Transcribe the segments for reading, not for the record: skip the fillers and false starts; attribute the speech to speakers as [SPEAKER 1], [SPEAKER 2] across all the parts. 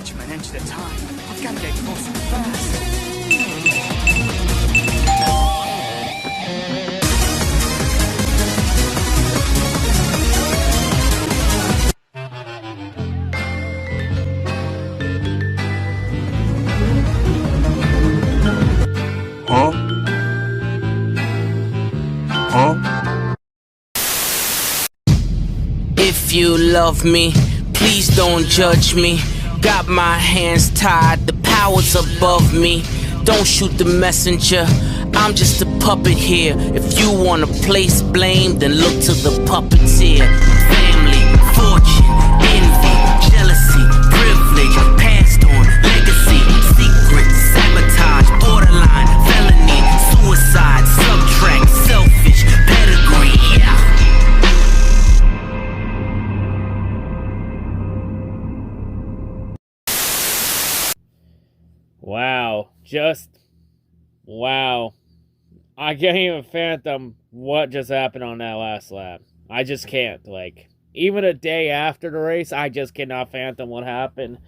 [SPEAKER 1] attachment an inch at a time. I've got to get closer fast.
[SPEAKER 2] If you love me, please don't judge me. Got my hands tied, the power's above me. Don't shoot the messenger, I'm just a puppet here. If you wanna place blame, then look to the puppeteer. Family, fortune, envy, jealousy, privilege, passed on, legacy, secret, sabotage, borderline, felony, suicide, subtract, selfish, pedigree, yeah.
[SPEAKER 3] Wow, wow. I can't even fathom what just happened on that last lap. I just can't. Like, even a day after the race, I just cannot fathom what happened.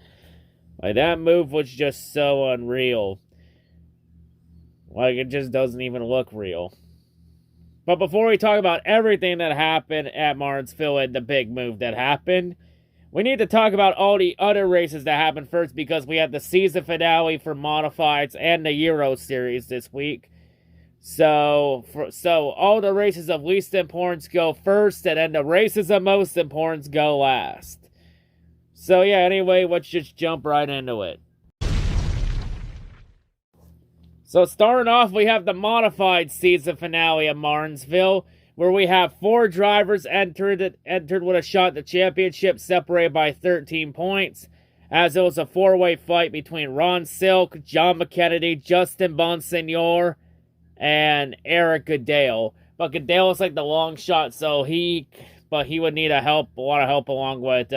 [SPEAKER 3] Like, that move was just so unreal. Like, it just doesn't even look real. But before we talk about everything that happened at Martinsville and the big move that happened, we need to talk about all the other races that happened first, because we had the season finale for Modifieds and the Euro Series this week. So all the races of least importance go first, and then the races of most importance go last. So yeah, anyway, let's just jump right into it. So starting off, we have the Modified season finale of Martinsville, where we have 4 drivers entered with a shot at the championship, separated by 13 points, as it was a 4-way fight between Ron Silk, John McKennedy, Justin Bonsignor, and Eric Goodale. But Goodale is like the long shot, so he would need a lot of help along with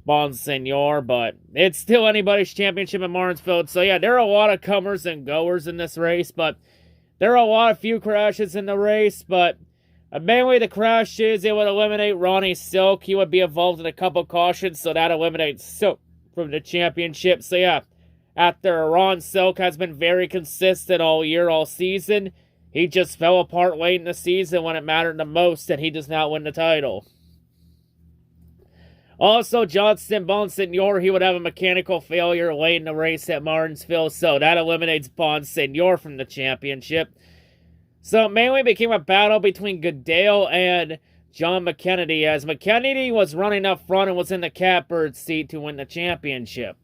[SPEAKER 3] Bonsignor, but it's still anybody's championship in Martinsville. So yeah, there are a lot of comers and goers in this race, but there are a lot of few crashes in the race, but mainly the crashes, it would eliminate Ronnie Silk. He would be involved in a couple cautions, so that eliminates Silk from the championship. So yeah, after Ron Silk has been very consistent all year, all season, he just fell apart late in the season when it mattered the most, and he does not win the title. Also, Justin Bonsignor, he would have a mechanical failure late in the race at Martinsville, so that eliminates Bonsignor from the championship. So it mainly became a battle between Goodale and John McKennedy, as McKennedy was running up front and was in the catbird seat to win the championship.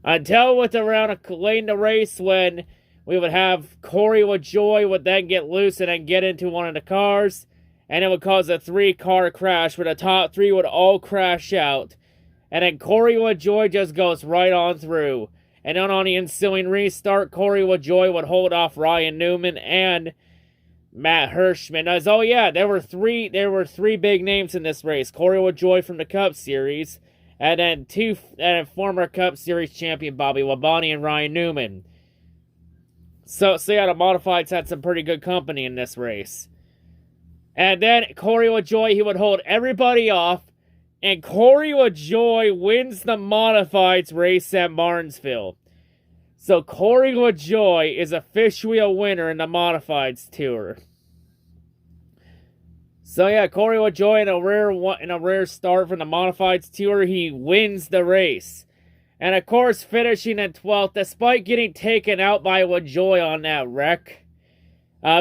[SPEAKER 3] Until with around late in the race, when we would have Corey LaJoy would then get loose and then get into one of the cars, and it would cause a 3-car crash where the top 3 would all crash out. And then Corey LaJoy just goes right on through. And then on the ensuing restart, Corey LaJoy would hold off Ryan Newman and Matt Hirschman. As oh yeah, there were three big names in this race. Corey LaJoy from the Cup Series, and then former Cup Series champion Bobby Labonte and Ryan Newman. So yeah, the Modifieds had some pretty good company in this race. And then Corey LaJoy, he would hold everybody off, and Corey LaJoy wins the Modifieds race at Martinsville. So Corey LaJoy is officially a winner in the Modifieds Tour. So yeah, Corey LaJoy in a rare start from the Modifieds Tour, he wins the race. And of course, finishing in 12th, despite getting taken out by LaJoy on that wreck,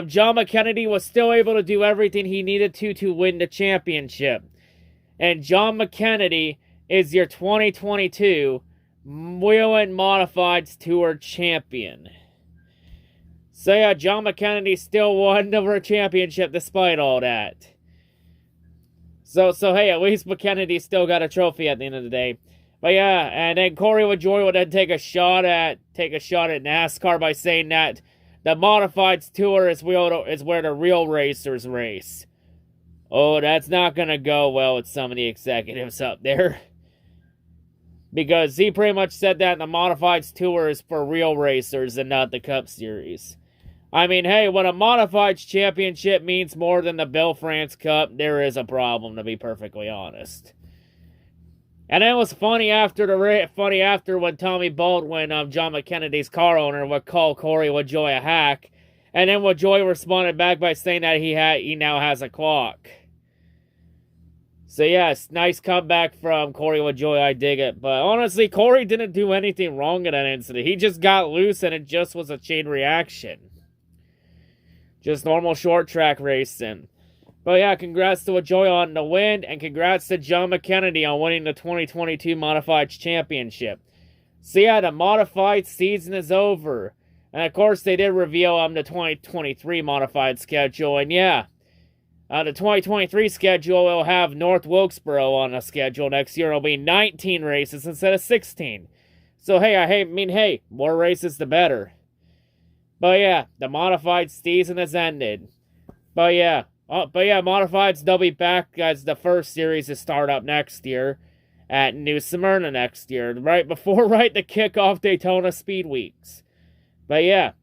[SPEAKER 3] John McKennedy was still able to do everything he needed to win the championship. And John McKennedy is your 2022 Whelen Modifieds Tour champion. So yeah, John McKennedy still won the championship despite all that. So hey, at least McKennedy still got a trophy at the end of the day. But yeah, and then Corey LaJoy would then take a shot at NASCAR by saying that the Modifieds Tour is where the real racers race. Oh, that's not going to go well with some of the executives up there. Because he pretty much said that the Modifieds Tour is for real racers and not the Cup Series. I mean, hey, when a Modifieds Championship means more than the Bill France Cup, there is a problem, to be perfectly honest. And it was funny after when Tommy Baldwin, John McKennedy's car owner, would call Corey LaJoie a hack, and then LaJoie responded back by saying that he now has a clock. So yes, nice comeback from Corey LaJoie, I dig it. But honestly, Corey didn't do anything wrong in that incident. He just got loose and it just was a chain reaction. Just normal short track racing. But yeah, congrats to LaJoie on the win, and congrats to John McKennedy on winning the 2022 Modifieds Championship. So yeah, the Modified season is over. And of course, they did reveal the 2023 Modified schedule, and yeah, the 2023 schedule will have North Wilkesboro on the schedule next year. It'll be 19 races instead of 16. So hey, more races the better. But yeah, the Modified season has ended. But yeah, Modifieds, they'll be back as the first series to start up next year at New Smyrna next year, right before the kickoff Daytona Speed Weeks. But yeah,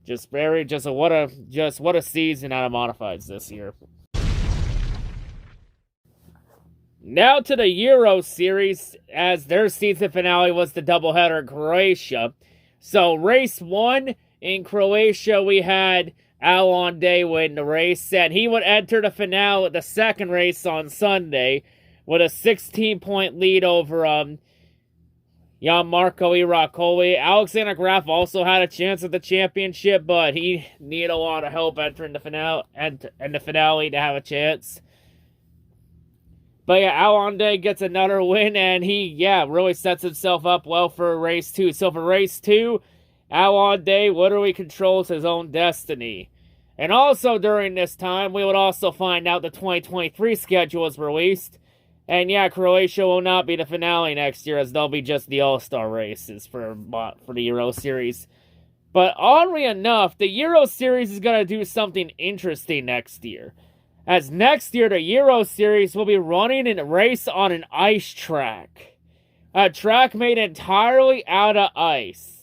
[SPEAKER 3] what a season out of Modifieds this year. Now to the Euro Series, as their season finale was the doubleheader in Croatia. So race 1 in Croatia, we had Alon Day win the race, and he would enter the finale, the second race on Sunday, with a 16-point lead over Jan-Marco Irakoli. Alexander Graf also had a chance at the championship, but he needed a lot of help entering the finale to have a chance. But yeah, Alon Day gets another win, and he really sets himself up well for race 2. So for race 2, Alon Day literally controls his own destiny. And also during this time, we would also find out the 2023 schedule was released. And yeah, Croatia will not be the finale next year, as they'll be just the All-Star races for the Euro Series. But oddly enough, the Euro Series is going to do something interesting next year. As next year, the Euro Series will be running a race on an ice track. A track made entirely out of ice.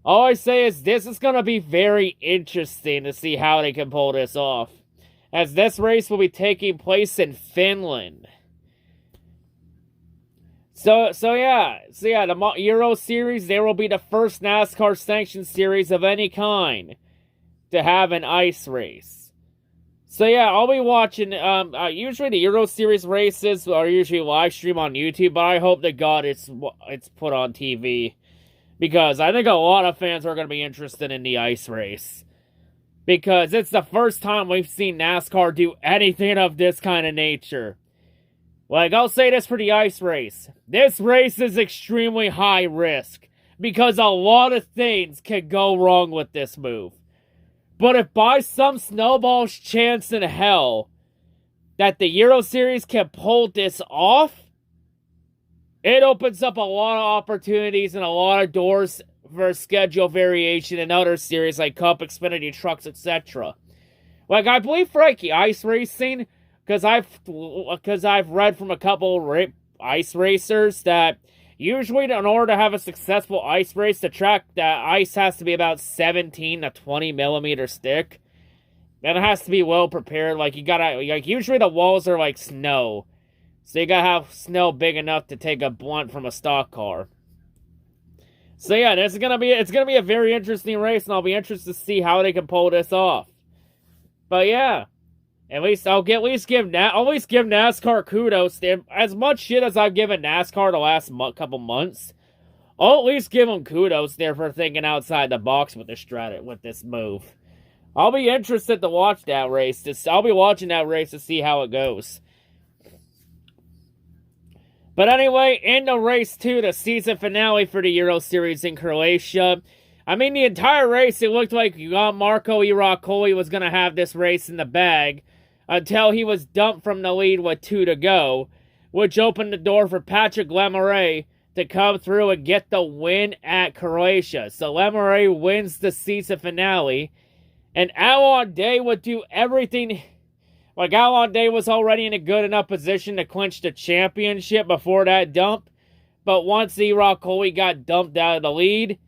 [SPEAKER 3] All I say is this is going to be very interesting to see how they can pull this off, as this race will be taking place in Finland. So yeah, the Euro Series, there will be the first NASCAR sanctioned series of any kind to have an ice race. So yeah, I'll be watching, usually the Euro Series races are usually live streamed on YouTube, but I hope to God it's put on TV. Because I think a lot of fans are going to be interested in the ice race. Because it's the first time we've seen NASCAR do anything of this kind of nature. Like, I'll say this for the ice race. This race is extremely high risk. Because a lot of things can go wrong with this move. But if by some snowball's chance in hell that the Euro Series can pull this off, it opens up a lot of opportunities and a lot of doors for schedule variation in other series like Cup, Xfinity, Trucks, etc. Like, I believe for ice racing, because I've read from a couple ice racers that usually in order to have a successful ice race, the ice has to be about 17 to 20 millimeter thick, and it has to be well prepared. Like, usually the walls are like snow. So you gotta have snow big enough to take a blunt from a stock car. So yeah, it's gonna be a very interesting race, and I'll be interested to see how they can pull this off. But yeah, I'll give NASCAR kudos. As much shit as I've given NASCAR the last couple months, I'll at least give them kudos there for thinking outside the box with this move. I'll be interested to watch that race. I'll be watching that race to see how it goes. But anyway, in the race 2, the season finale for the Euro Series in Croatia. I mean, the entire race, it looked like Jan-Marco Irakoli was going to have this race in the bag until he was dumped from the lead with 2 to go, which opened the door for Patrick Lemeray to come through and get the win at Croatia. So Lemeray wins the season finale, and Alon Day would do everything. Like, Alon Day was already in a good enough position to clinch the championship before that dump. But once Irakoli got dumped out of the lead,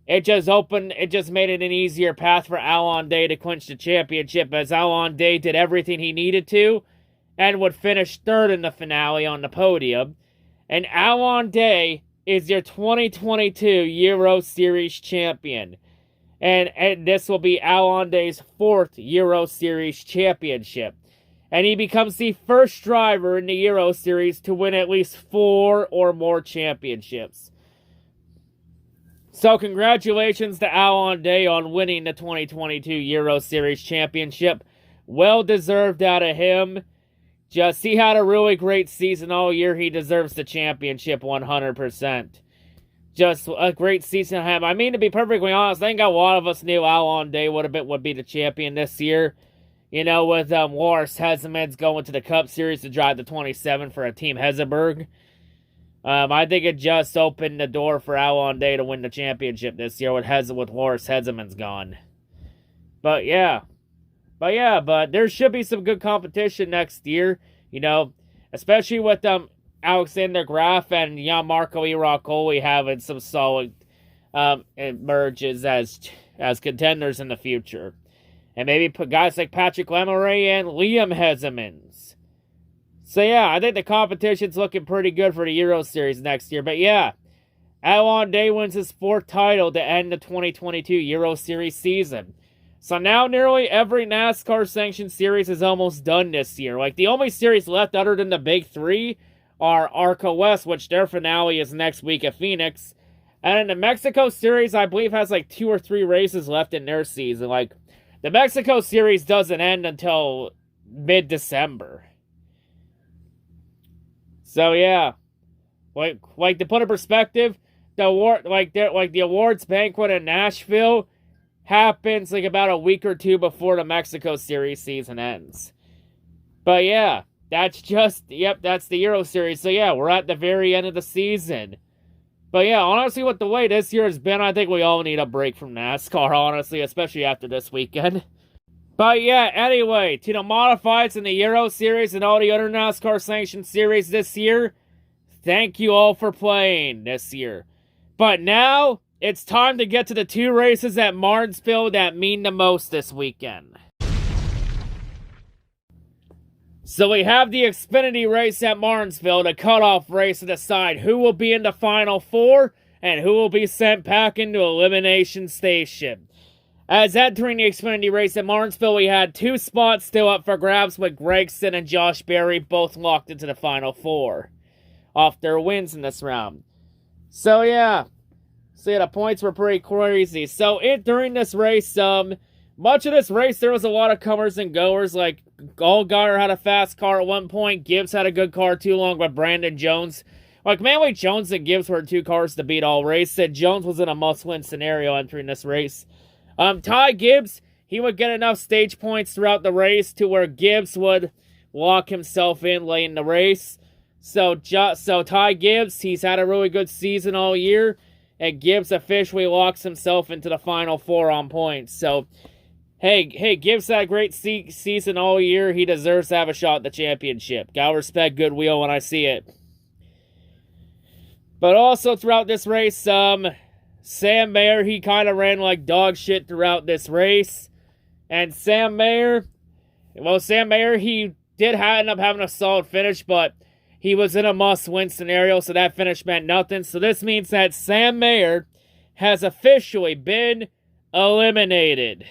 [SPEAKER 3] it just made it an easier path for Alon Day to clinch the championship, as Alon Day did everything he needed to and would finish third in the finale on the podium. And Alon Day is your 2022 Euro Series champion. And this will be Alon Day's 4th Euro Series championship. And he becomes the first driver in the Euro Series to win at least 4 or more championships. So congratulations to Alon Day on winning the 2022 Euro Series championship. Well deserved out of him. Just he had a really great season all year. He deserves the championship 100%. Just a great season. I mean, to be perfectly honest, I think a lot of us knew Alon Day would be the champion this year. You know, with Loris Hezemans going to the Cup Series to drive the 27 for a Team Hezeberg. I think it just opened the door for Alon Day to win the championship this year with Loris Hezemans gone. But there should be some good competition next year. You know, especially with Alexander Graf and Marco Iracoli having some solid emerges as contenders in the future. And maybe put guys like Patrick Lemeray and Liam Hezemans. So yeah, I think the competition's looking pretty good for the Euro Series next year. But yeah, Alon Day wins his 4th title to end the 2022 Euro Series season. So now nearly every NASCAR sanctioned series is almost done this year. Like, the only series left other than the big 3 are ARCA West, which their finale is next week at Phoenix. And the Mexico Series, I believe, has like 2 or 3 races left in their season. Like, the Mexico Series doesn't end until mid-December. So yeah, like to put in perspective, the awards banquet in Nashville happens like about a week or 2 before the Mexico Series season ends. But yeah, that's the Euro Series. So yeah, we're at the very end of the season. But yeah, honestly, with the way this year has been, I think we all need a break from NASCAR, honestly, especially after this weekend. But yeah, anyway, to the modifieds in the Euro Series and all the other NASCAR sanctioned series this year, thank you all for playing this year. But now, it's time to get to the 2 races at Martinsville that mean the most this weekend. So we have the Xfinity race at Martinsville, the cutoff race to decide who will be in the Final 4 and who will be sent packing to Elimination Station. As entering the Xfinity race at Martinsville, we had 2 spots still up for grabs with Gregson and Josh Berry both locked into the Final 4 off their wins in this round. So yeah, the points were pretty crazy. So during this race, much of this race, there was a lot of comers and goers. Like, Allgaier had a fast car at one point. Gibbs had a good car too long with Brandon Jones. Like, mainly Jones and Gibbs were 2 cars to beat all race. Said Jones was in a must-win scenario entering this race. Ty Gibbs, he would get enough stage points throughout the race to where Gibbs would lock himself in late in the race. So Ty Gibbs, he's had a really good season all year. And Gibbs officially locks himself into the Final 4 on points. So, hey, Gibbs had a great season all year. He deserves to have a shot at the championship. Gotta respect goodwill when I see it. But also throughout this race, Sam Mayer, he kind of ran like dog shit throughout this race. And Sam Mayer, he did end up having a solid finish, but he was in a must-win scenario, so that finish meant nothing. So this means that Sam Mayer has officially been eliminated.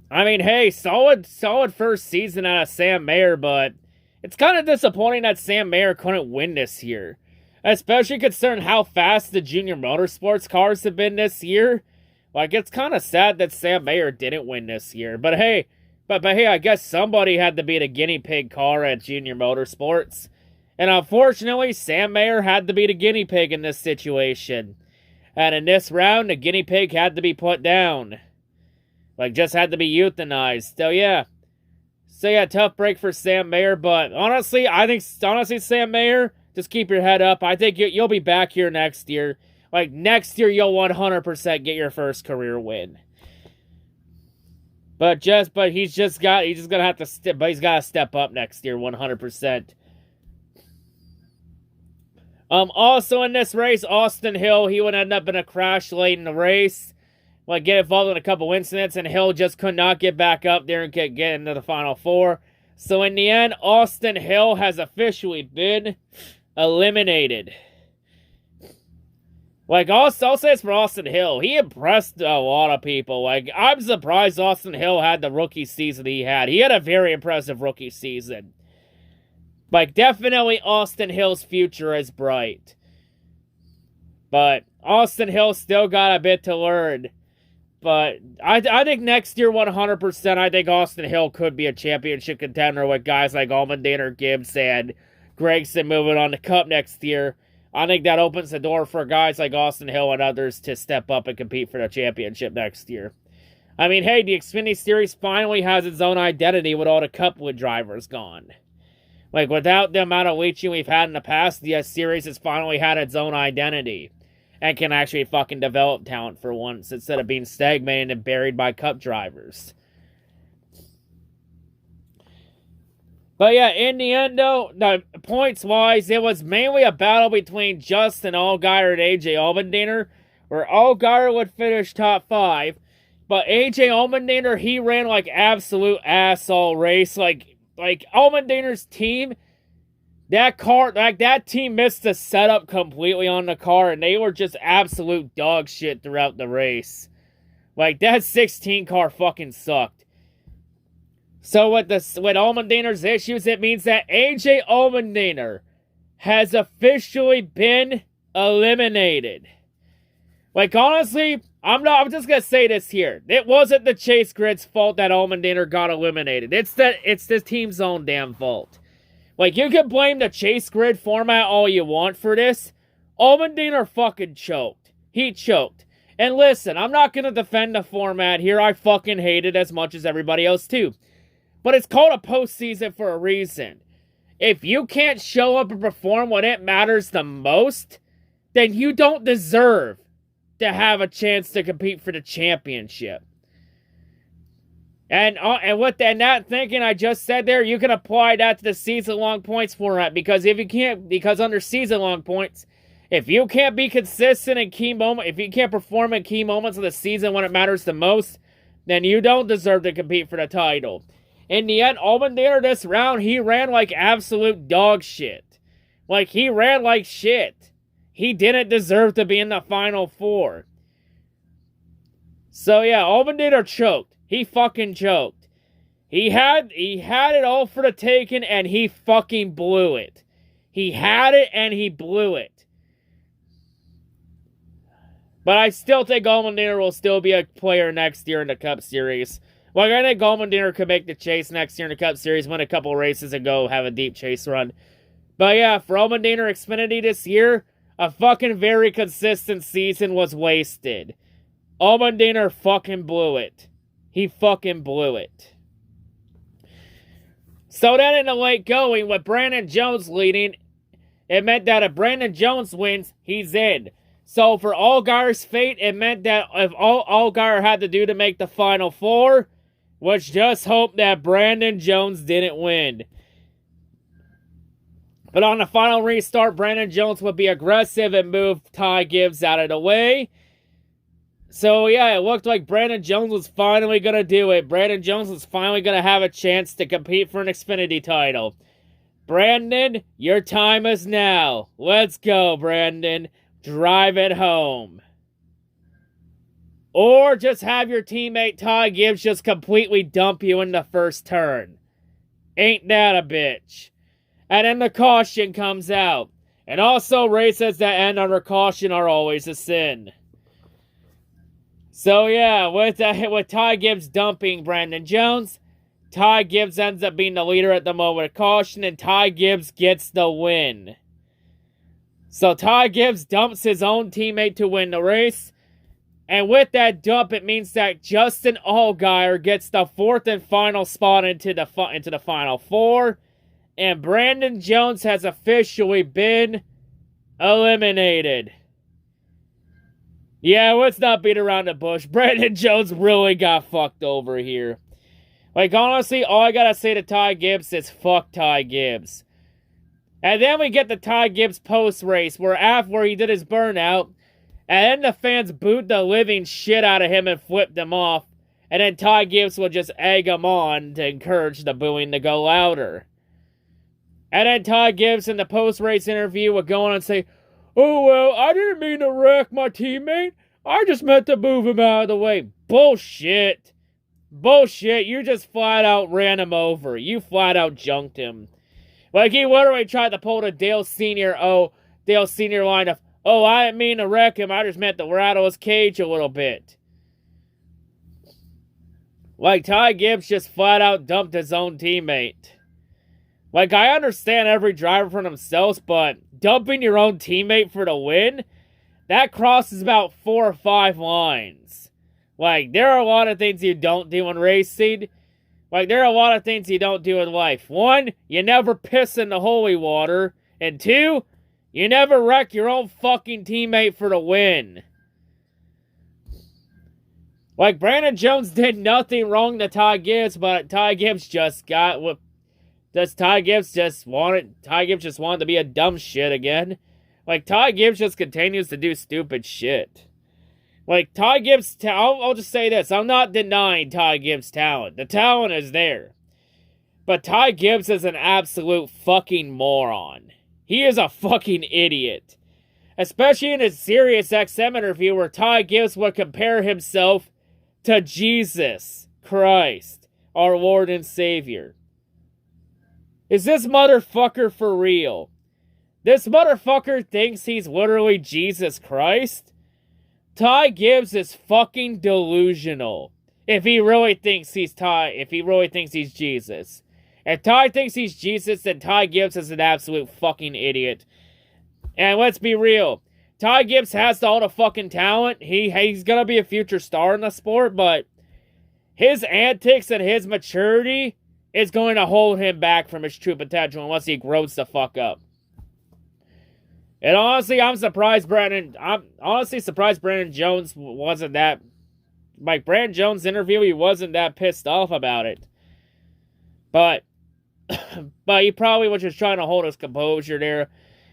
[SPEAKER 3] I mean, hey, solid first season out of Sam Mayer, but it's kind of disappointing that Sam Mayer couldn't win this year. Especially considering how fast the junior motorsports cars have been this year. Like, it's kind of sad that Sam Mayer didn't win this year. But hey, I guess somebody had to be the guinea pig car at Junior Motorsports. And unfortunately, Sam Mayer had to be the guinea pig in this situation. And in this round, the guinea pig had to be put down. Like, just had to be euthanized. So yeah, tough break for Sam Mayer. But honestly, Sam Mayer, just keep your head up. I think you'll be back here next year. Like, next year, you'll 100% get your first career win. But he's gonna have to step up next year 100%. Also in this race, Austin Hill, he would end up in a crash late in the race. Get involved in a couple incidents, and Hill just could not get back up there and get into the Final 4. So in the end, Austin Hill has officially been eliminated. Like, I'll say this for Austin Hill. He impressed a lot of people. Like, I'm surprised Austin Hill had the rookie season he had. He had a very impressive rookie season. Like, definitely Austin Hill's future is bright. But Austin Hill still got a bit to learn. But I think next year, 100%, I think Austin Hill could be a championship contender with guys like Allmendinger, Gibbs, and Gregson moving on to Cup next year. I think that opens the door for guys like Austin Hill and others to step up and compete for the championship next year. I mean, hey, the Xfinity Series finally has its own identity with all the Cupwood drivers gone. Like, without the amount of leeching we've had in the past, the series has finally had its own identity. And can actually fucking develop talent for once, instead of being stagnated and buried by Cup drivers. But yeah, in the end, though, the points-wise, it was mainly a battle between Justin Allgaier and A.J. Allmendinger, where Allgaier would finish top 5, but A.J. Allmendinger, he ran like absolute ass all race. Like Allmendinger's team, that team missed the setup completely on the car, and they were just absolute dog shit throughout the race. Like, that 16 car fucking sucked. So with Allmendinger's issues, it means that A.J. Allmendinger has officially been eliminated. Like, honestly, I'm just gonna say this here. It wasn't the Chase Grid's fault that Allmendinger got eliminated. It's the team's own damn fault. Like, you can blame the Chase Grid format all you want for this. Allmendinger fucking choked. He choked. And listen, I'm not gonna defend the format here. I fucking hate it as much as everybody else too. But it's called a postseason for a reason. If you can't show up and perform when it matters the most, then you don't deserve to have a chance to compete for the championship. And with that thinking I just said there, you can apply that to the season-long points format. Because under season-long points, if you can't be consistent in key moments, if you can't perform in key moments of the season when it matters the most, then you don't deserve to compete for the title. In the end, Allmendinger this round, he ran like absolute dog shit. Like, he ran like shit. He didn't deserve to be in the Final Four. So yeah, Allmendinger choked. He fucking choked. He had it all for the taking, and he fucking blew it. He had it, and he blew it. But I still think Allmendinger will still be a player next year in the Cup Series. Like, I think Allmendinger could make the chase next year in the Cup Series, win a couple races, and go have a deep chase run. But yeah, for Allmendinger Xfinity this year, a fucking very consistent season was wasted. Allmendinger fucking blew it. He fucking blew it. So then in the late going, with Brandon Jones leading, it meant that if Brandon Jones wins, he's in. So for Allgaier's fate, it meant that if all Allgaier had to do to make the Final Four was just hope that Brandon Jones didn't win. But on the final restart, Brandon Jones would be aggressive and move Ty Gibbs out of the way. So yeah, it looked like Brandon Jones was finally going to do it. Brandon Jones was finally going to have a chance to compete for an Xfinity title. Brandon, your time is now. Let's go, Brandon. Drive it home. Or just have your teammate Ty Gibbs just completely dump you in the first turn. Ain't that a bitch? And then the caution comes out. And also, races that end under caution are always a sin. So yeah, with Ty Gibbs dumping Brandon Jones, Ty Gibbs ends up being the leader at the moment of caution, and Ty Gibbs gets the win. So Ty Gibbs dumps his own teammate to win the race. And with that dump, it means that Justin Allgaier gets the fourth and final spot into the Final Four. And Brandon Jones has officially been eliminated. Yeah, let's not beat around the bush. Brandon Jones really got fucked over here. Like, honestly, all I gotta say to Ty Gibbs is fuck Ty Gibbs. And then we get the Ty Gibbs post-race where he did his burnout. And then the fans booed the living shit out of him and flipped him off. And then Ty Gibbs would just egg him on to encourage the booing to go louder. And then Ty Gibbs in the post-race interview would go on and say, "Oh, well, I didn't mean to wreck my teammate. I just meant to move him out of the way." Bullshit. Bullshit. You just flat out ran him over. You flat out junked him. Like, he literally tried to pull the Dale Sr. line of, "Oh, I didn't mean to wreck him. I just meant to rattle his cage a little bit." Like, Ty Gibbs just flat out dumped his own teammate. Like, I understand every driver for themselves, but dumping your own teammate for the win, that crosses about 4 or 5 lines. Like, there are a lot of things you don't do in racing. Like, there are a lot of things you don't do in life. 1, you never piss in the holy water. And 2, you never wreck your own fucking teammate for the win. Like, Brandon Jones did nothing wrong to Ty Gibbs, but Ty Gibbs just got what... Ty Gibbs just wanted to be a dumb shit again. Like, Ty Gibbs just continues to do stupid shit. Like, Ty Gibbs, I'll just say this. I'm not denying Ty Gibbs' talent. The talent is there. But Ty Gibbs is an absolute fucking moron. He is a fucking idiot. Especially in his Sirius XM interview where Ty Gibbs would compare himself to Jesus Christ, our Lord and Savior. Is this motherfucker for real? This motherfucker thinks he's literally Jesus Christ? Ty Gibbs is fucking delusional. If he really thinks he's Jesus. If Ty thinks he's Jesus, then Ty Gibbs is an absolute fucking idiot. And let's be real. Ty Gibbs has all the fucking talent. He's gonna be a future star in the sport, but his antics and his maturity is going to hold him back from his true potential unless he grows the fuck up. And honestly, I'm surprised Brandon Jones wasn't that... Like, Brandon Jones' interview, he wasn't that pissed off about it. But he probably was just trying to hold his composure there.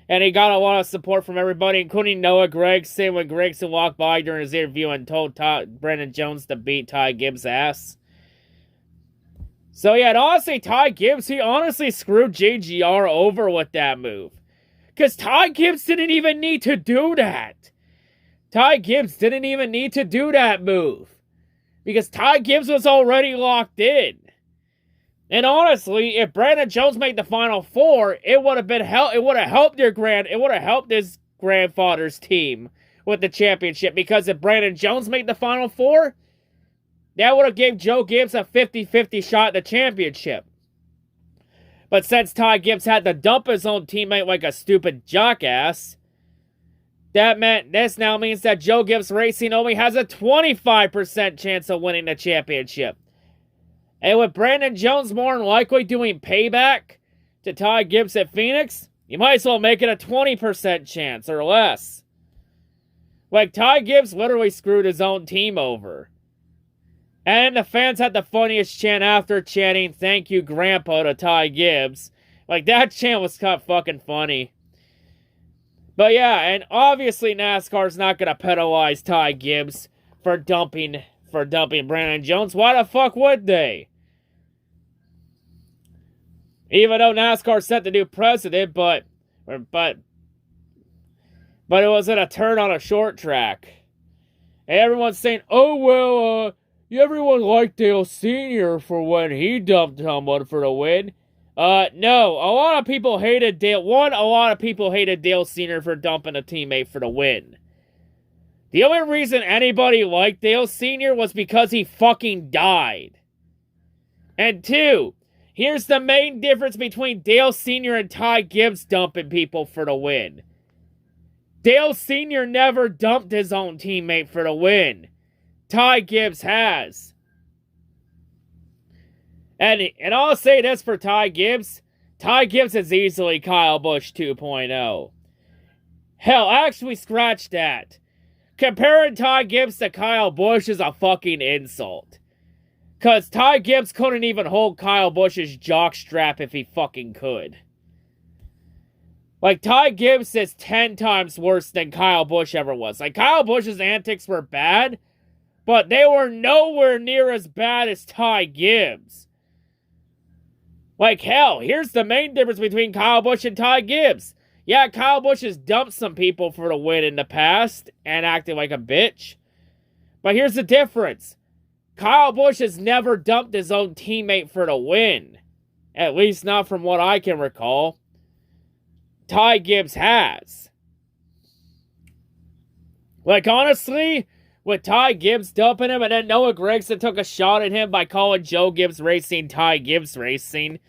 [SPEAKER 3] And he got a lot of support from everybody, including Noah Gragson, when Gragson walked by during his interview and told Brandon Jones to beat Ty Gibbs' ass. So yeah, and honestly, Ty Gibbs, he honestly screwed JGR over with that move. Because Ty Gibbs didn't even need to do that. Ty Gibbs didn't even need to do that move. Because Ty Gibbs was already locked in. And honestly, if Brandon Jones made the Final Four, it would have helped his grandfather's team with the championship. Because if Brandon Jones made the Final Four, that would have gave Joe Gibbs a 50-50 shot at the championship. But since Ty Gibbs had to dump his own teammate like a stupid jackass, this now means that Joe Gibbs Racing only has a 25% chance of winning the championship. And with Brandon Jones more than likely doing payback to Ty Gibbs at Phoenix, you might as well make it a 20% chance or less. Like, Ty Gibbs literally screwed his own team over. And the fans had the funniest chant after chanting, "Thank you, Grandpa," to Ty Gibbs. Like, that chant was kind of fucking funny. But yeah, and obviously NASCAR's not going to penalize Ty Gibbs for dumping Brandon Jones. Why the fuck would they? Even though NASCAR set the new precedent, but it was at a turn on a short track. And everyone's saying, "Oh, well, everyone liked Dale Sr. for when he dumped someone for the win." No. A lot of people hated Dale. A lot of people hated Dale Sr. for dumping a teammate for the win. The only reason anybody liked Dale Sr. was because he fucking died. And 2, here's the main difference between Dale Sr. and Ty Gibbs dumping people for the win. Dale Sr. never dumped his own teammate for the win. Ty Gibbs has. And I'll say this for Ty Gibbs. Ty Gibbs is easily Kyle Busch 2.0. Hell, actually scratch that. Comparing Ty Gibbs to Kyle Busch is a fucking insult. Because Ty Gibbs couldn't even hold Kyle Busch's jockstrap if he fucking could. Like, Ty Gibbs is 10 times worse than Kyle Busch ever was. Like, Kyle Busch's antics were bad, but they were nowhere near as bad as Ty Gibbs. Like, hell, here's the main difference between Kyle Busch and Ty Gibbs. Yeah, Kyle Busch has dumped some people for the win in the past and acted like a bitch. But here's the difference. Kyle Busch has never dumped his own teammate for the win. At least not from what I can recall. Ty Gibbs has. Like, honestly, with Ty Gibbs dumping him and then Noah Gragson took a shot at him by calling Joe Gibbs Racing Ty Gibbs Racing.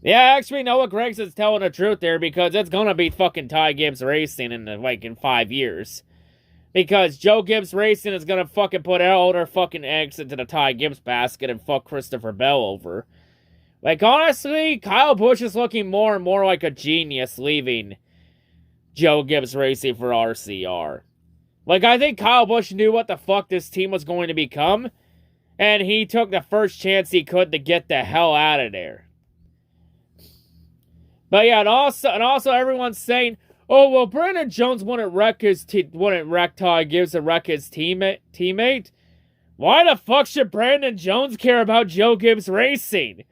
[SPEAKER 3] Yeah, actually, Noah Gragson's telling the truth there because it's gonna be fucking Ty Gibbs Racing in 5 years. Because Joe Gibbs Racing is gonna fucking put all their fucking eggs into the Ty Gibbs basket and fuck Christopher Bell over. Like, honestly, Kyle Busch is looking more and more like a genius leaving Joe Gibbs Racing for RCR. Like, I think Kyle Busch knew what the fuck this team was going to become, and he took the first chance he could to get the hell out of there. But yeah, and also everyone's saying, oh, well, Brandon Jones wouldn't wreck Ty Gibbs and wreck his teammate. Why the fuck should Brandon Jones care about Joe Gibbs Racing?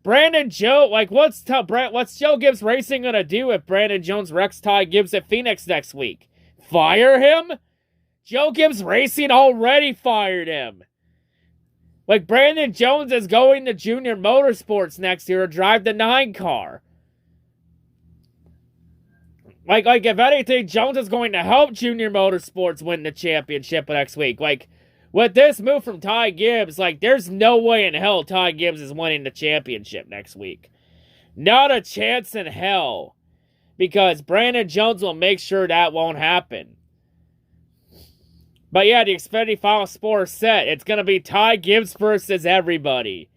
[SPEAKER 3] What's Joe Gibbs Racing gonna do if Brandon Jones wrecks Ty Gibbs at Phoenix next week? Fire him? Joe Gibbs Racing already fired him. Like, Brandon Jones is going to Junior Motorsports next year to drive the 9 car. Like, if anything, Jones is going to help Junior Motorsports win the championship next week. Like, with this move from Ty Gibbs, like, there's no way in hell Ty Gibbs is winning the championship next week. Not a chance in hell. Because Brandon Jones will make sure that won't happen. But yeah, the Xfinity Final Score is set. It's going to be Ty Gibbs versus everybody.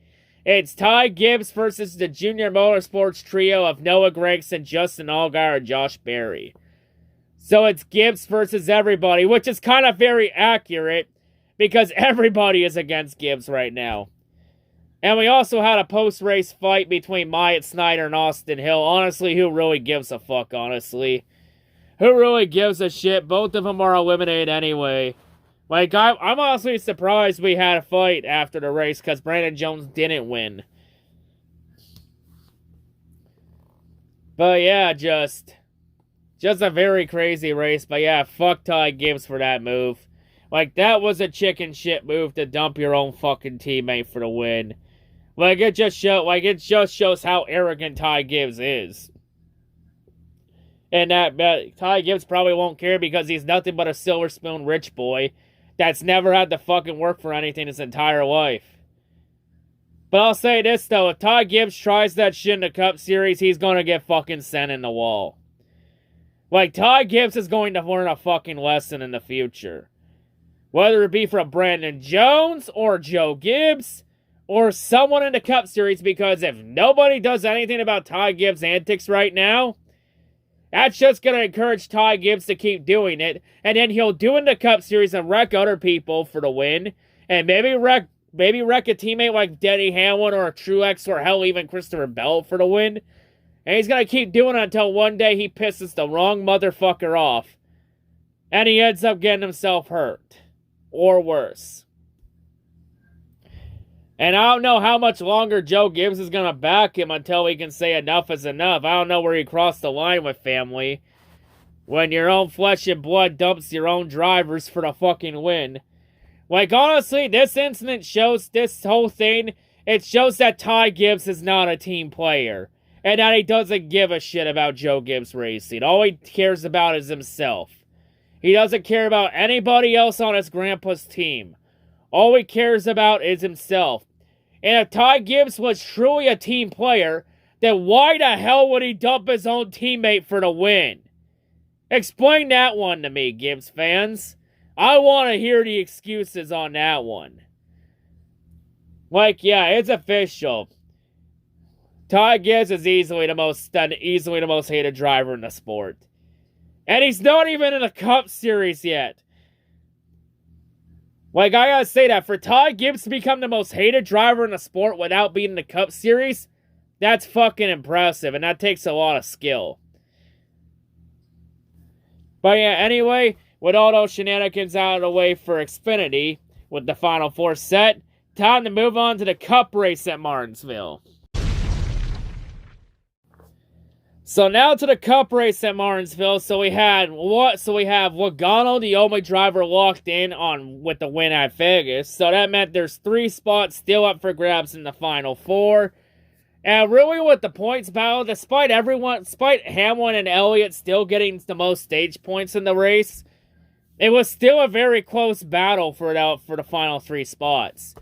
[SPEAKER 3] It's Ty Gibbs versus the Junior Motorsports trio of Noah Gragson, Justin Allgaier, and Josh Berry. So it's Gibbs versus everybody, which is kind of very accurate because everybody is against Gibbs right now. And we also had a post-race fight between Myatt Snyder and Austin Hill. Honestly, who really gives a fuck, honestly? Who really gives a shit? Both of them are eliminated anyway. Like, I'm honestly surprised we had a fight after the race because Brandon Jones didn't win. But yeah, just a very crazy race. But yeah, fuck Ty Gibbs for that move. Like, that was a chicken shit move to dump your own fucking teammate for the win. It just shows how arrogant Ty Gibbs is. And that Ty Gibbs probably won't care because he's nothing but a silver spoon rich boy that's never had to fucking work for anything his entire life. But I'll say this though, if Ty Gibbs tries that shit in the Cup Series, he's gonna get fucking sent in the wall. Like, Ty Gibbs is going to learn a fucking lesson in the future. Whether it be from Brandon Jones or Joe Gibbs or someone in the Cup Series, because if nobody does anything about Ty Gibbs' antics right now, that's just going to encourage Ty Gibbs to keep doing it, and then he'll do in the Cup Series and wreck other people for the win, and maybe wreck a teammate like Denny Hamlin or Truex or hell even Christopher Bell for the win, and he's going to keep doing it until one day he pisses the wrong motherfucker off, and he ends up getting himself hurt, or worse. And I don't know how much longer Joe Gibbs is going to back him until he can say enough is enough. I don't know where he crossed the line with family. When your own flesh and blood dumps your own drivers for the fucking win. Like, honestly, this incident shows this whole thing. It shows that Ty Gibbs is not a team player. And that he doesn't give a shit about Joe Gibbs Racing. All he cares about is himself. He doesn't care about anybody else on his grandpa's team. All he cares about is himself. And if Ty Gibbs was truly a team player, then why the hell would he dump his own teammate for the win? Explain that one to me, Gibbs fans. I want to hear the excuses on that one. Like, yeah, it's official. Ty Gibbs is easily the most hated driver in the sport. And he's not even in a Cup Series yet. Like, I gotta say that, for Ty Gibbs to become the most hated driver in the sport without being in the Cup Series, that's fucking impressive, and that takes a lot of skill. But yeah, anyway, with all those shenanigans out of the way for Xfinity, with the Final Four set. Time to move on to the Cup race at Martinsville. So now to the Cup race at Martinsville. So we have Logano, the only driver, locked in on with the win at Vegas. So that meant there's 3 spots still up for grabs in the Final Four. And really with the points battle, despite Hamlin and Elliott still getting the most stage points in the race, it was still a very close battle for the final 3 spots.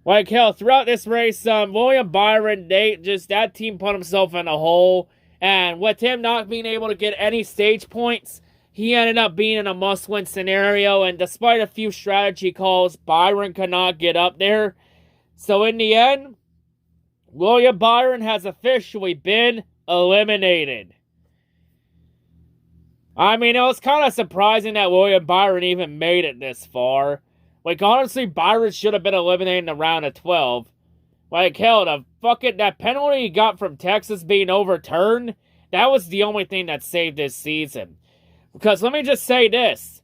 [SPEAKER 3] Like hell, throughout this race, William Byron, that team put himself in a hole. And with him not being able to get any stage points, he ended up being in a must-win scenario. And despite a few strategy calls, Byron could not get up there. So in the end, William Byron has officially been eliminated. I mean, it was kind of surprising that William Byron even made it this far. Like, honestly, Byron should have been eliminated in the round of 12. Like, hell, that penalty he got from Texas being overturned, that was the only thing that saved this season. Because let me just say this.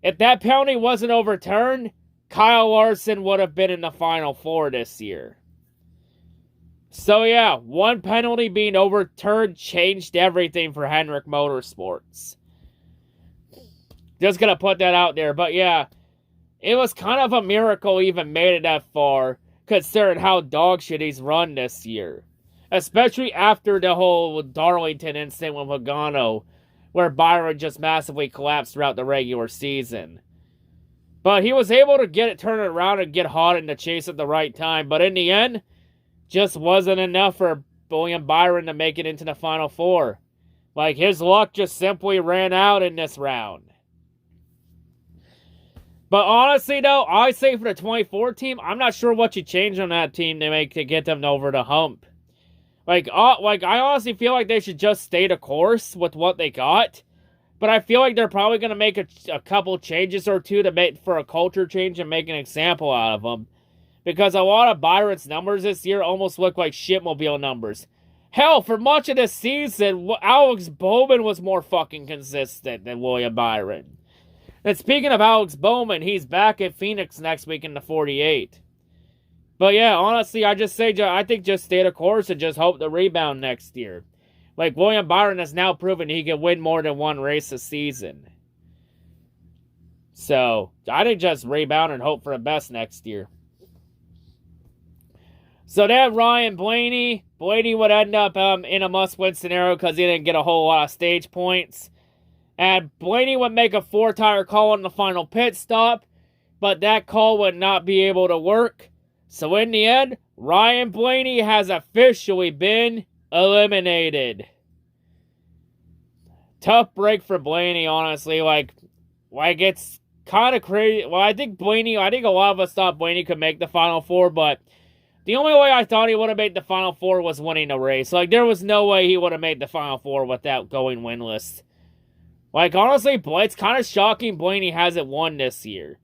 [SPEAKER 3] If that penalty wasn't overturned, Kyle Larson would have been in the Final Four this year. So yeah, one penalty being overturned changed everything for Hendrick Motorsports. Just gonna put that out there. But yeah, it was kind of a miracle he even made it that far, considering how dog shit he's run this year. Especially after the whole Darlington incident with Logano, where Byron just massively collapsed throughout the regular season. But he was able to turn it around and get hot in the chase at the right time. But in the end, just wasn't enough for William Byron to make it into the Final Four. Like, his luck just simply ran out in this round. But honestly, though, I say for the 24 team, I'm not sure what you change on that team to get them over the hump. I honestly feel like they should just stay the course with what they got. But I feel like they're probably going to make a couple changes or two for a culture change and make an example out of them. Because a lot of Byron's numbers this year almost look like shitmobile numbers. Hell, for much of this season, Alex Bowman was more fucking consistent than William Byron. And speaking of Alex Bowman, he's back at Phoenix next week in the 48. But yeah, honestly, I think just stay the course and just hope the rebound next year. Like, William Byron has now proven he can win more than one race a season. So, I think just rebound and hope for the best next year. So they have Ryan Blaney. Blaney would end up in a must-win scenario because he didn't get a whole lot of stage points. And Blaney would make a 4-tire call on the final pit stop, but that call would not be able to work. So in the end, Ryan Blaney has officially been eliminated. Tough break for Blaney, honestly. Like it's kind of crazy. Well, I think a lot of us thought Blaney could make the Final Four, but the only way I thought he would have made the Final Four was winning a race. Like, there was no way he would have made the Final Four without going winless. Like, honestly, it's kind of shocking Blaney hasn't won this year.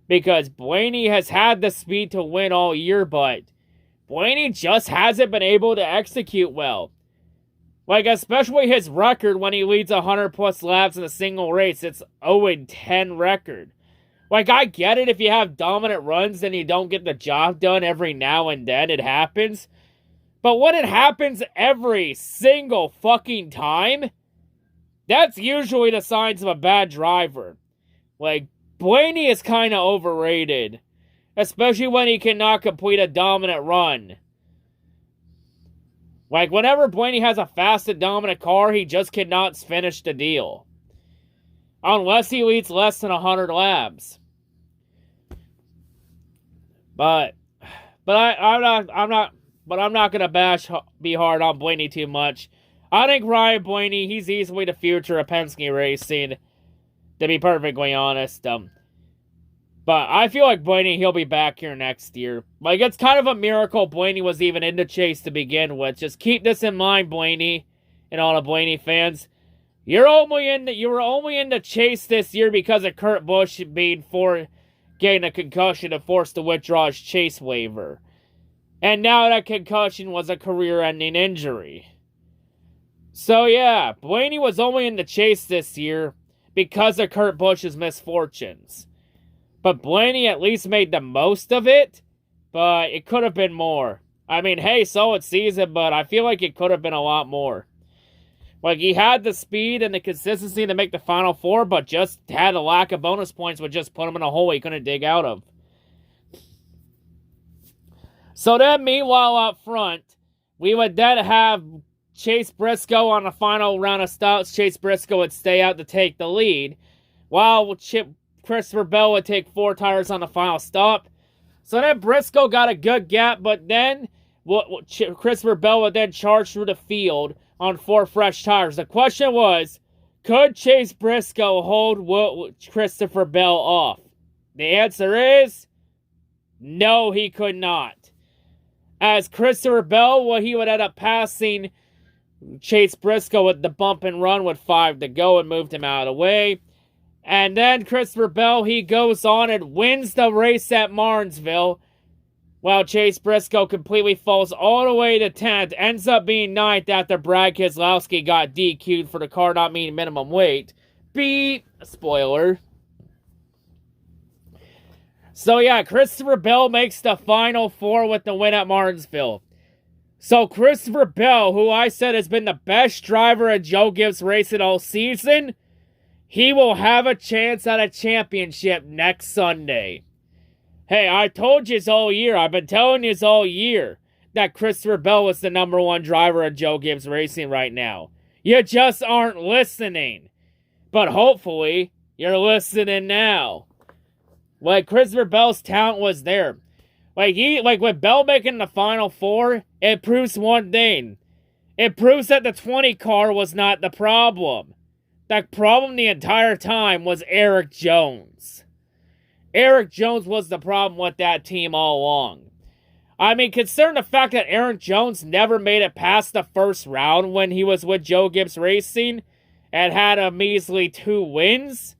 [SPEAKER 3] Because Blaney has had the speed to win all year, but Blaney just hasn't been able to execute well. Like, especially his record when he leads 100-plus laps in a single race. It's 0-10 record. Like, I get it if you have dominant runs and you don't get the job done every now and then. It happens. But when it happens every single fucking time, that's usually the signs of a bad driver. Like, Blaney is kind of overrated. Especially when he cannot complete a dominant run. Like, whenever Blaney has a fast and dominant car, he just cannot finish the deal. Unless he leads less than 100 laps. But I'm not gonna be hard on Blaney too much. I think Ryan Blaney, he's easily the future of Penske Racing, to be perfectly honest. But I feel like Blaney, he'll be back here next year. Like, it's kind of a miracle Blaney was even in the chase to begin with. Just keep this in mind, Blaney, and all the Blaney fans. You were only in the chase this year because of Kurt Busch getting a concussion and forced to withdraw his chase waiver. And now that concussion was a career-ending injury. So yeah, Blaney was only in the chase this year because of Kurt Busch's misfortunes. But Blaney at least made the most of it, but it could have been more. I mean, hey, solid season, but I feel like it could have been a lot more. Like, he had the speed and the consistency to make the Final Four, but just had a lack of bonus points, would just put him in a hole he couldn't dig out of. So then, meanwhile, up front, we would then have Chase Briscoe on the final round of stops. Chase Briscoe would stay out to take the lead, while Christopher Bell would take 4 tires on the final stop. So then Briscoe got a good gap, but then Christopher Bell would then charge through the field on 4 fresh tires. The question was, could Chase Briscoe hold Christopher Bell off? The answer is, no, he could not. As Christopher Bell, he would end up passing Chase Briscoe with the bump and run with 5 to go and moved him out of the way. And then Christopher Bell, he goes on and wins the race at Martinsville, while Chase Briscoe completely falls all the way to 10th, ends up being 9th after Brad Keselowski got DQ'd for the car not meeting minimum weight. Beep! Spoiler. So yeah, Christopher Bell makes the Final Four with the win at Martinsville. So Christopher Bell, who I said has been the best driver at Joe Gibbs Racing all season, he will have a chance at a championship next Sunday. Hey, I told you all year, I've been telling you all year, that Christopher Bell was the #1 driver at Joe Gibbs Racing right now. You just aren't listening. But hopefully, you're listening now. Like, Christopher Bell's talent was there. Like with Bell making the Final Four, it proves one thing. It proves that the 20 car was not the problem. The problem the entire time was Eric Jones. Eric Jones was the problem with that team all along. I mean, considering the fact that Eric Jones never made it past the first round when he was with Joe Gibbs Racing and had a measly 2 wins,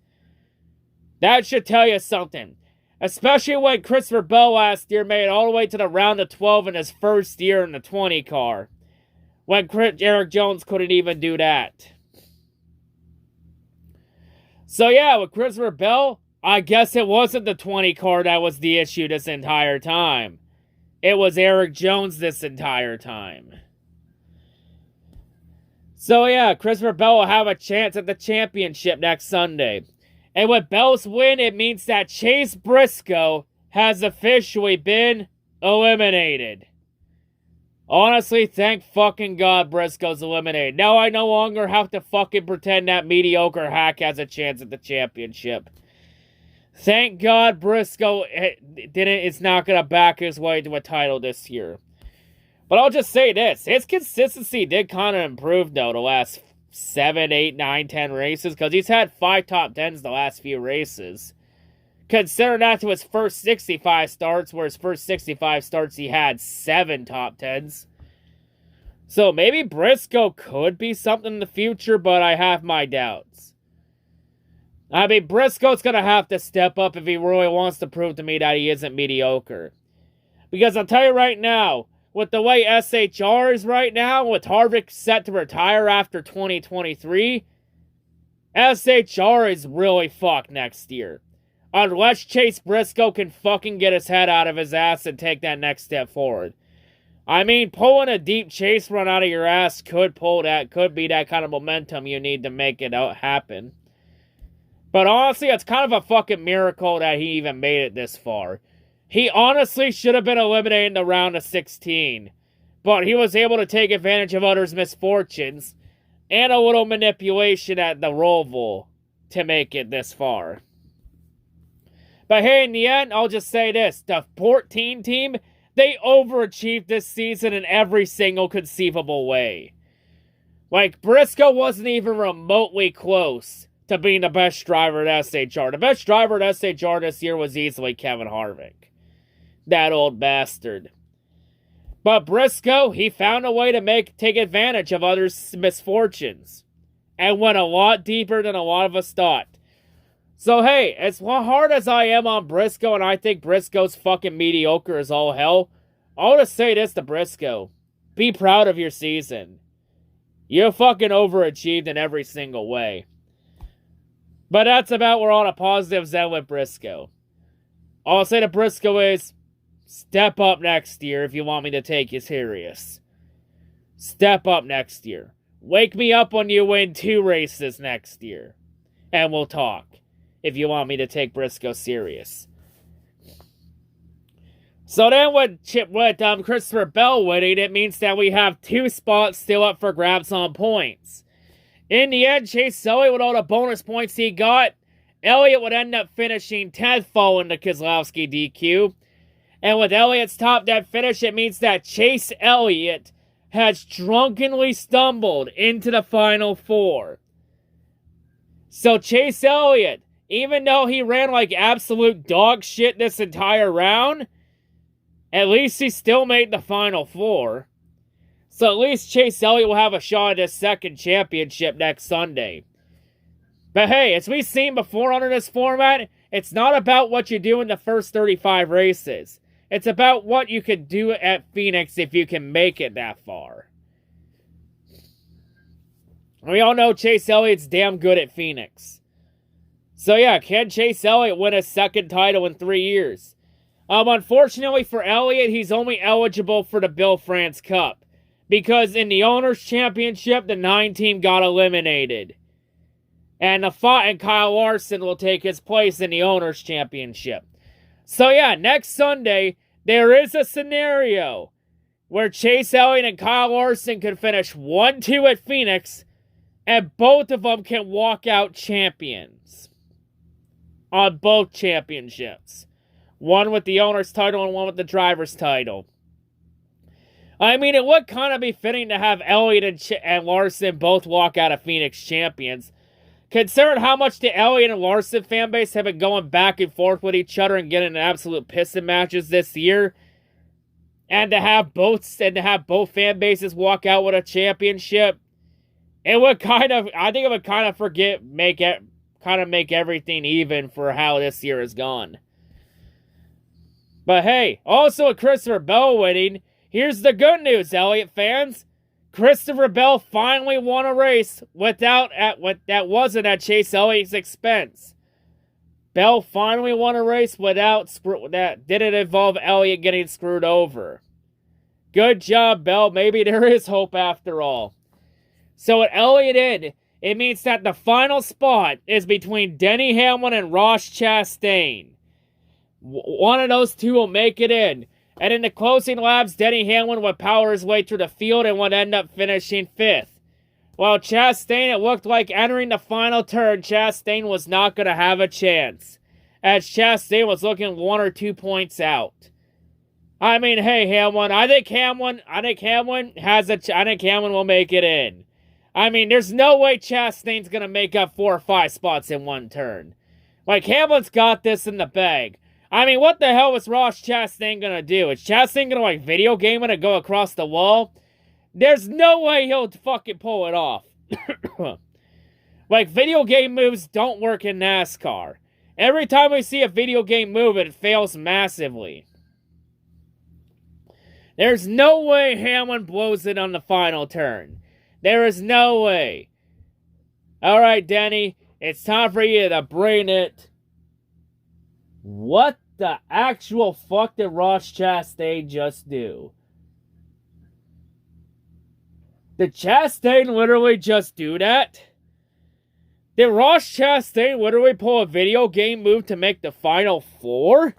[SPEAKER 3] that should tell you something. Especially when Christopher Bell last year made it all the way to the round of 12 in his first year in the 20 car. When Eric Jones couldn't even do that. So yeah, with Christopher Bell, I guess it wasn't the 20 car that was the issue this entire time. It was Eric Jones this entire time. So yeah, Christopher Bell will have a chance at the championship next Sunday. And with Bell's win, it means that Chase Briscoe has officially been eliminated. Honestly, thank fucking God Briscoe's eliminated. Now I no longer have to fucking pretend that mediocre hack has a chance at the championship. Thank God Briscoe is not going to back his way to a title this year. But I'll just say this. His consistency did kind of improve, though, the last 7, 8, 9, 10 races, because he's had 5 top 10s the last few races. Consider that to his first 65 starts, where his first 65 starts he had 7 top 10s. So maybe Briscoe could be something in the future, but I have my doubts. I mean, Briscoe's going to have to step up if he really wants to prove to me that he isn't mediocre. Because I'll tell you right now, with the way SHR is right now, with Harvick set to retire after 2023, SHR is really fucked next year. Unless Chase Briscoe can fucking get his head out of his ass and take that next step forward. I mean, pulling a deep chase run out of your ass could be that kind of momentum you need to make it happen. But honestly, it's kind of a fucking miracle that he even made it this far. He honestly should have been eliminated in the round of 16. But he was able to take advantage of others' misfortunes and a little manipulation at the Roval to make it this far. But hey, in the end, I'll just say this. The 14 team, they overachieved this season in every single conceivable way. Like, Briscoe wasn't even remotely close to being the best driver at SHR. The best driver at SHR this year was easily Kevin Harvick. That old bastard. But Briscoe, he found a way to take advantage of others' misfortunes. And went a lot deeper than a lot of us thought. So hey, as hard as I am on Briscoe, and I think Briscoe's fucking mediocre as all hell, I want to say this to Briscoe. Be proud of your season. You fucking overachieved in every single way. But that's about we're on a positives end with Briscoe. all I'll say to Briscoe is, step up next year if you want me to take you serious. Step up next year. Wake me up when you win 2 races next year. And we'll talk if you want me to take Briscoe serious. So then with Christopher Bell winning, it means that we have 2 spots still up for grabs on points. In the end, Chase Elliott, with all the bonus points he got, Elliott would end up finishing 10th following the Keselowski DQ. And with Elliott's top 10 finish, it means that Chase Elliott has drunkenly stumbled into the Final 4. So Chase Elliott, even though he ran like absolute dog shit this entire round, at least he still made the Final 4. So at least Chase Elliott will have a shot at his 2nd championship next Sunday. But hey, as we've seen before under this format, it's not about what you do in the first 35 races. It's about what you could do at Phoenix if you can make it that far. We all know Chase Elliott's damn good at Phoenix. So yeah, can Chase Elliott win his 2nd title in 3 years? Unfortunately for Elliott, he's only eligible for the Bill France Cup. Because in the Owners' Championship, the 9 team got eliminated. And Kyle Larson will take his place in the Owners' Championship. So yeah, next Sunday, there is a scenario where Chase Elliott and Kyle Larson could finish 1-2 at Phoenix, and both of them can walk out champions on both championships. One with the owner's title and one with the driver's title. I mean, it would kind of be fitting to have Elliott and Larson both walk out of Phoenix champions, considering how much the Elliott and Larson fan base have been going back and forth with each other and getting absolute pissing matches this year. And to have both fan bases walk out with a championship, it would kind of, I think it would kind of make everything even for how this year has gone. But hey, also with Christopher Bell winning, here's the good news, Elliott fans. Christopher Bell finally won a race that wasn't at Chase Elliott's expense. Bell finally won a race that didn't involve Elliott getting screwed over. Good job, Bell. Maybe there is hope after all. So with Elliott in, it means that the final spot is between Denny Hamlin and Ross Chastain. One of those two will make it in. And in the closing laps, Denny Hamlin would power his way through the field and would end up finishing 5th. While Chastain, it looked like entering the final turn, Chastain was not going to have a chance, as Chastain was looking 1 or 2 points out. I mean, hey, Hamlin, I think Hamlin will make it in. I mean, there's no way Chastain's going to make up 4 or 5 spots in one turn. Like, Hamlin's got this in the bag. I mean, what the hell is Ross Chastain going to do? Is Chastain going to, like, video game it and go across the wall? There's no way he'll fucking pull it off. Like, video game moves don't work in NASCAR. Every time we see a video game move, it fails massively. There's no way Hamlin blows it on the final turn. There is no way. Alright, Denny, it's time for you to bring it. What the actual fuck did Ross Chastain just do? Did Chastain literally just do that? Did Ross Chastain literally pull a video game move to make the Final 4?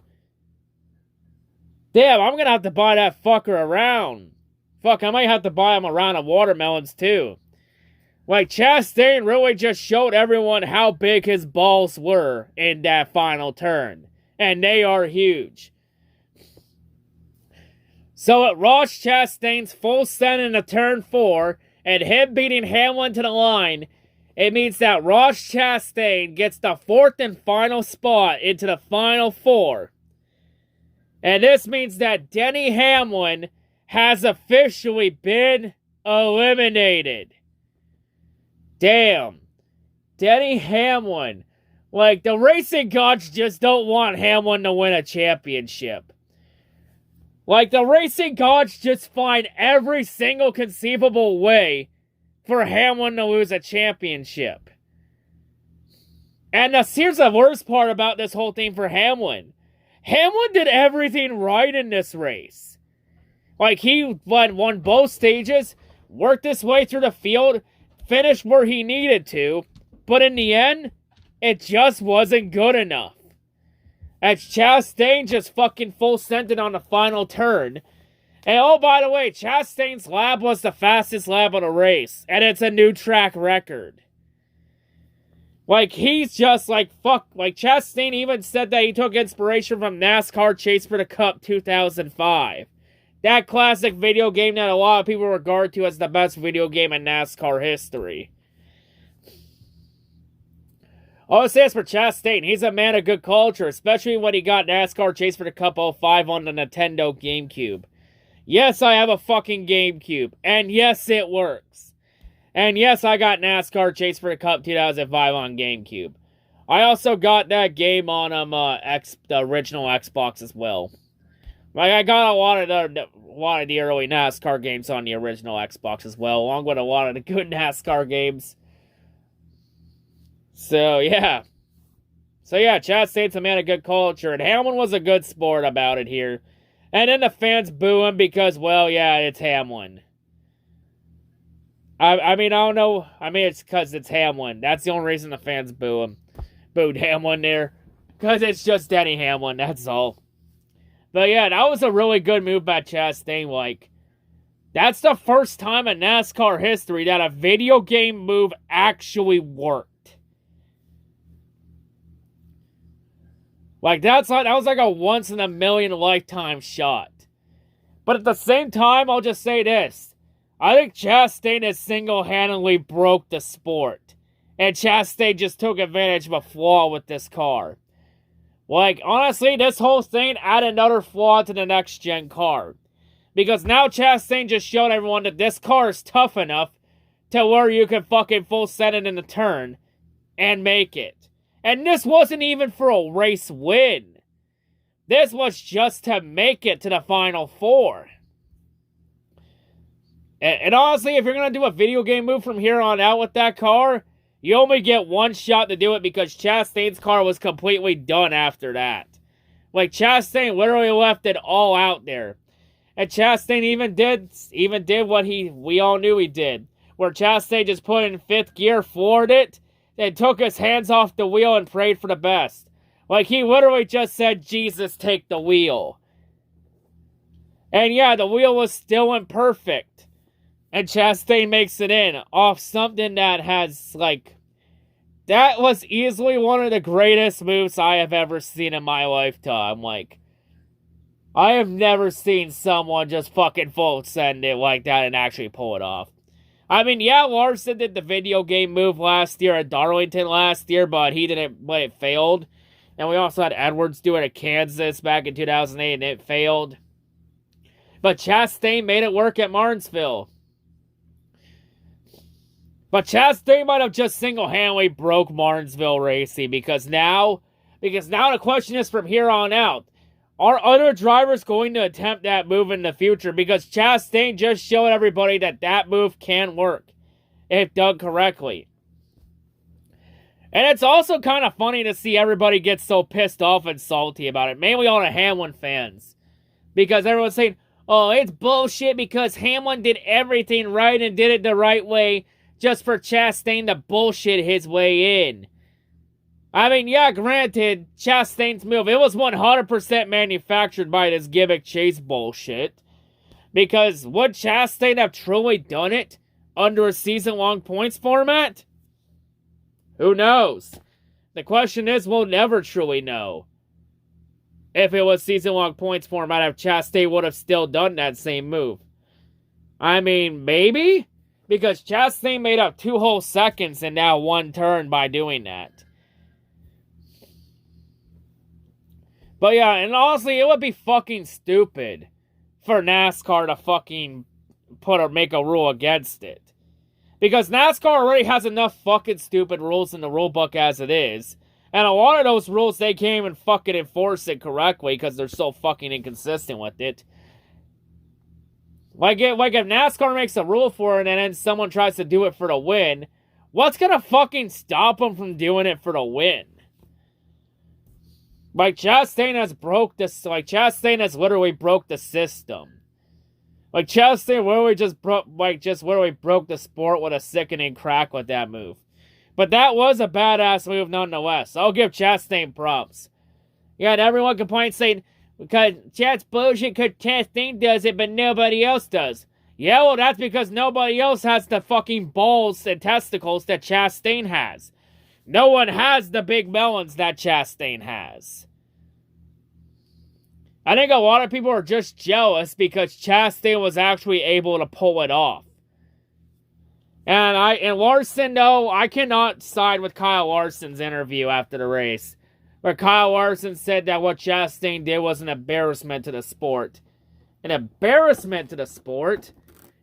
[SPEAKER 3] Damn, I'm gonna have to buy that fucker around. Fuck, I might have to buy him a round of watermelons too. Like, Chastain really just showed everyone how big his balls were in that final turn. And they are huge. So at Ross Chastain's full send into turn 4, and him beating Hamlin to the line, it means that Ross Chastain gets the 4th and final spot into the Final 4. And this means that Denny Hamlin has officially been eliminated. Damn. Denny Hamlin. Like, the racing gods just don't want Hamlin to win a championship. Like, the racing gods just find every single conceivable way for Hamlin to lose a championship. And here's the worst part about this whole thing for Hamlin. Hamlin did everything right in this race. Like, he won both stages, worked his way through the field, finished where he needed to, but in the end, it just wasn't good enough. As Chastain just fucking full-centered on the final turn. And oh, by the way, Chastain's lap was the fastest lap of the race, and it's a new track record. Like, he's just like, fuck. Like, Chastain even said that he took inspiration from NASCAR Chase for the Cup 2005. That classic video game that a lot of people regard to as the best video game in NASCAR history. All I'll say is for Chastain, he's a man of good culture, especially when he got NASCAR Chase for the Cup 05 on the Nintendo GameCube. Yes, I have a fucking GameCube, and yes, it works. And yes, I got NASCAR Chase for the Cup 2005 on GameCube. I also got that game on the original Xbox as well. Like, I got a lot of the early NASCAR games on the original Xbox as well, along with a lot of the good NASCAR games. So, yeah. Chastain's a man of good culture, and Hamlin was a good sport about it here. And then the fans boo him because, well, yeah, it's Hamlin. I mean, I don't know. I mean, it's because it's Hamlin. That's the only reason the fans boo him. Booed Hamlin there. Because it's just Denny Hamlin, that's all. But yeah, that was a really good move by Chastain. Like, that's the first time in NASCAR history that a video game move actually worked. Like, that was like a once-in-a-million lifetime shot. But at the same time, I'll just say this. I think Chastain has single-handedly broke the sport. And Chastain just took advantage of a flaw with this car. Like, honestly, this whole thing added another flaw to the next-gen car. Because now Chastain just showed everyone that this car is tough enough to where you can fucking full set it in the turn and make it. And this wasn't even for a race win. This was just to make it to the Final Four. And honestly, if you're going to do a video game move from here on out with that car, you only get one shot to do it because Chastain's car was completely done after that. Like, Chastain literally left it all out there. And Chastain even did what we all knew he did. Where Chastain just put it in fifth gear, floored it, then took his hands off the wheel and prayed for the best. Like, he literally just said, Jesus, take the wheel. And yeah, the wheel was still imperfect. And Chastain makes it in off something that has, like, that was easily one of the greatest moves I have ever seen in my lifetime. Like, I have never seen someone just fucking full send it like that and actually pull it off. I mean, yeah, Larson did the video game move last year at Darlington last year, but he didn't, but it failed. And we also had Edwards do it at Kansas back in 2008, and it failed. But Chastain made it work at Martinsville. But Chastain might have just single-handedly broke Martinsville racing because now the question is from here on out, are other drivers going to attempt that move in the future? Because Chastain just showed everybody that move can work if done correctly. And it's also kind of funny to see everybody get so pissed off and salty about it, mainly all the Hamlin fans. Because everyone's saying, oh, it's bullshit because Hamlin did everything right and did it the right way just for Chastain to bullshit his way in. I mean, yeah, granted, Chastain's move, it was 100% manufactured by this gimmick chase bullshit. Because would Chastain have truly done it under a season-long points format? Who knows? The question is, we'll never truly know. If it was season-long points format, if Chastain would have still done that same move. I mean, maybe? Because Chastain made up 2 whole seconds in now 1 turn by doing that. But yeah, and honestly, it would be fucking stupid for NASCAR to fucking make a rule against it. Because NASCAR already has enough fucking stupid rules in the rulebook as it is. And a lot of those rules, they can't even fucking enforce it correctly because they're so fucking inconsistent with it. Like if NASCAR makes a rule for it and then someone tries to do it for the win, what's gonna fucking stop them from doing it for the win? Like, Chastain has Chastain has literally broke the system. Like, Chastain literally just broke the sport with a sickening crack with that move. But that was a badass move nonetheless. I'll give Chastain props. Yeah, and everyone complains saying, because that's bullshit because Chastain does it, but nobody else does. Yeah, well, that's because nobody else has the fucking balls and testicles that Chastain has. No one has the big melons that Chastain has. I think a lot of people are just jealous because Chastain was actually able to pull it off. And Larson, though, I cannot side with Kyle Larson's interview after the race. Where Kyle Larson said that what Chastain did was an embarrassment to the sport. An embarrassment to the sport?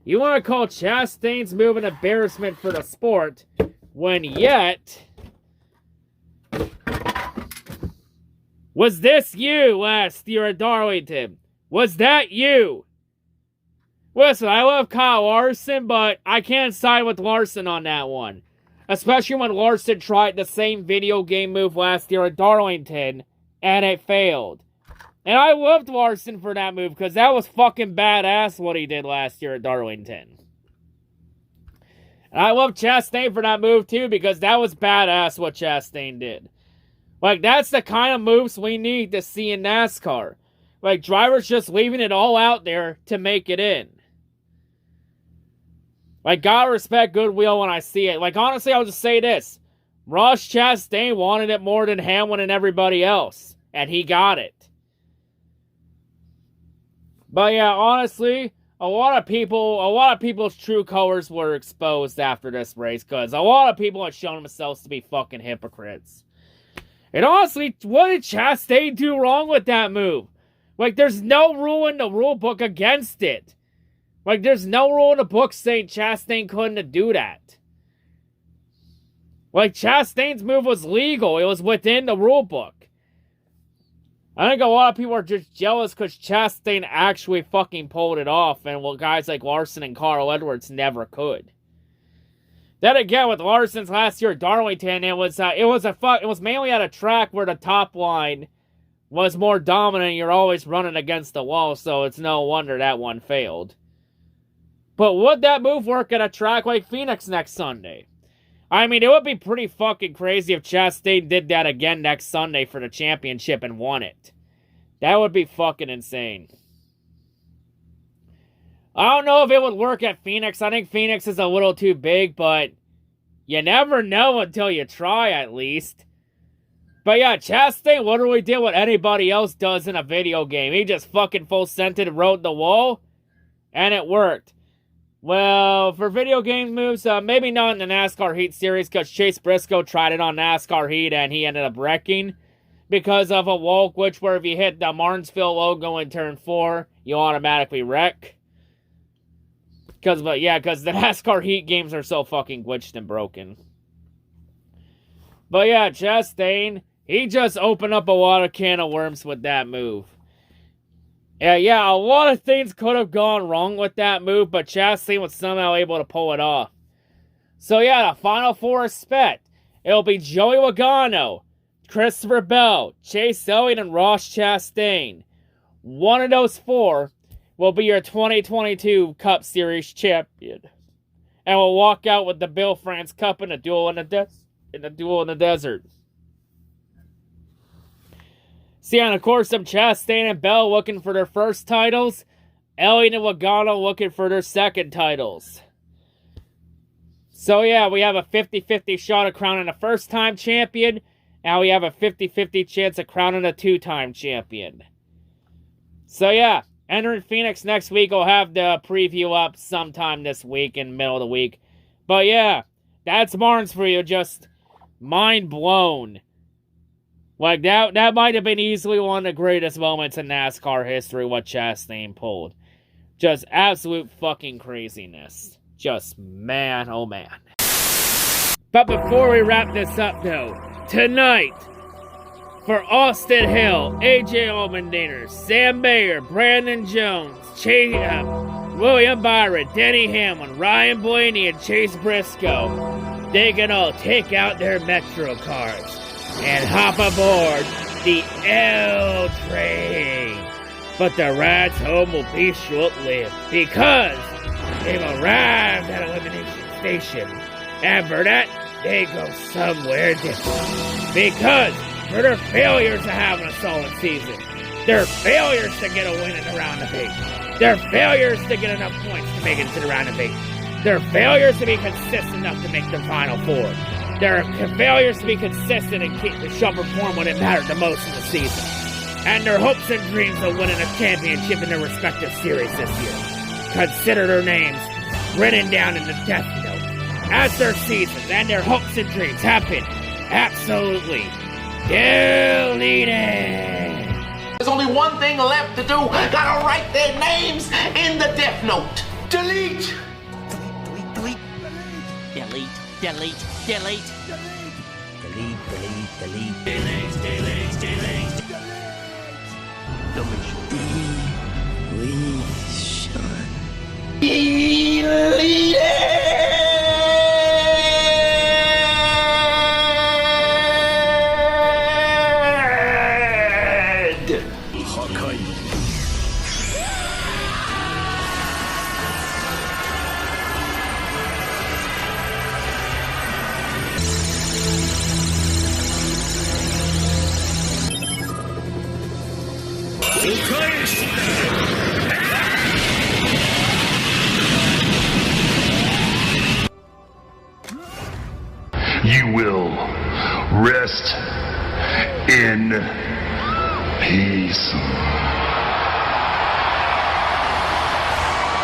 [SPEAKER 3] You want to call Chastain's move an embarrassment for the sport, when yet... Was this you last year at Darlington? Was that you? Listen, I love Kyle Larson, but I can't side with Larson on that one. Especially when Larson tried the same video game move last year at Darlington, and it failed. And I loved Larson for that move, because that was fucking badass what he did last year at Darlington. And I love Chastain for that move too, because that was badass what Chastain did. Like, that's the kind of moves we need to see in NASCAR. Like, drivers just leaving it all out there to make it in. Like, gotta respect goodwill when I see it. Like, honestly, I'll just say this. Ross Chastain wanted it more than Hamlin and everybody else. And he got it. But yeah, honestly, a lot of people's true colors were exposed after this race. Because a lot of people have shown themselves to be fucking hypocrites. And honestly, what did Chastain do wrong with that move? Like, there's no rule in the rule book against it. Like, there's no rule in the book saying Chastain couldn't do that. Like, Chastain's move was legal. It was within the rule book. I think a lot of people are just jealous because Chastain actually fucking pulled it off, and guys like Larson and Carl Edwards never could. Then again, with Larson's last year at Darlington, it was mainly at a track where the top line was more dominant. You're always running against the wall, so it's no wonder that one failed. But would that move work at a track like Phoenix next Sunday? I mean, it would be pretty fucking crazy if Chastain did that again next Sunday for the championship and won it. That would be fucking insane. I don't know if it would work at Phoenix. I think Phoenix is a little too big, but you never know until you try, at least. But yeah, Chastain literally did what anybody else does in a video game. He just fucking full-centered rode the wall, and it worked. Well, for video game moves, maybe not in the NASCAR Heat Series, because Chase Briscoe tried it on NASCAR Heat, and he ended up wrecking because of a wall glitch where if you hit the Martinsville logo in turn 4, you automatically wreck. Because the NASCAR Heat games are so fucking glitched and broken. But yeah, Chastain, he just opened up a lot of can of worms with that move. Yeah, a lot of things could have gone wrong with that move, but Chastain was somehow able to pull it off. So yeah, the Final Four is set. It'll be Joey Logano, Christopher Bell, Chase Elliott, and Ross Chastain. One of those four will be your 2022 Cup Series champion. And will walk out with the Bill France Cup in a duel in the desert. See, and of course, some Chastain and Bell looking for their first titles. Elliott and Logano looking for their second titles. So yeah, we have a 50-50 shot of crowning a first-time champion. Now we have a 50-50 chance of crowning a two-time champion. So yeah, entering Phoenix next week. I'll have the preview up sometime this week, in the middle of the week. But yeah, that's Martinsville for you. Just mind blown. Like, that might have been easily one of the greatest moments in NASCAR history, what Chastain pulled. Just absolute fucking craziness. Just, man, oh man. But before we wrap this up, though, tonight, for Austin Hill, AJ Allmendinger, Sam Mayer, Brandon Jones, William Byron, Denny Hamlin, Ryan Blaney, and Chase Briscoe, they can all take out their Metro cards and hop aboard the L train. But the ride's home will be short-lived because they've arrived at Elimination Station. And for that, they go somewhere different. Because for their failures to have a solid season, their failures to get a win in the round of 8, their failures to get enough points to make it to the round of 8, their failures to be consistent enough to make the Final Four, their failures to be consistent and keep the show perform when it mattered the most in the season, and their hopes and dreams of winning a championship in their respective series this year. Consider their names written down in the Death Note as their seasons and their hopes and dreams have been absolutely deleted.
[SPEAKER 4] There's only one thing left to do. Gotta write their names in the Death Note. Delete!
[SPEAKER 2] Delete. Delete. Delete. Delete. Delete. Delete. Delete.
[SPEAKER 5] You will rest in peace.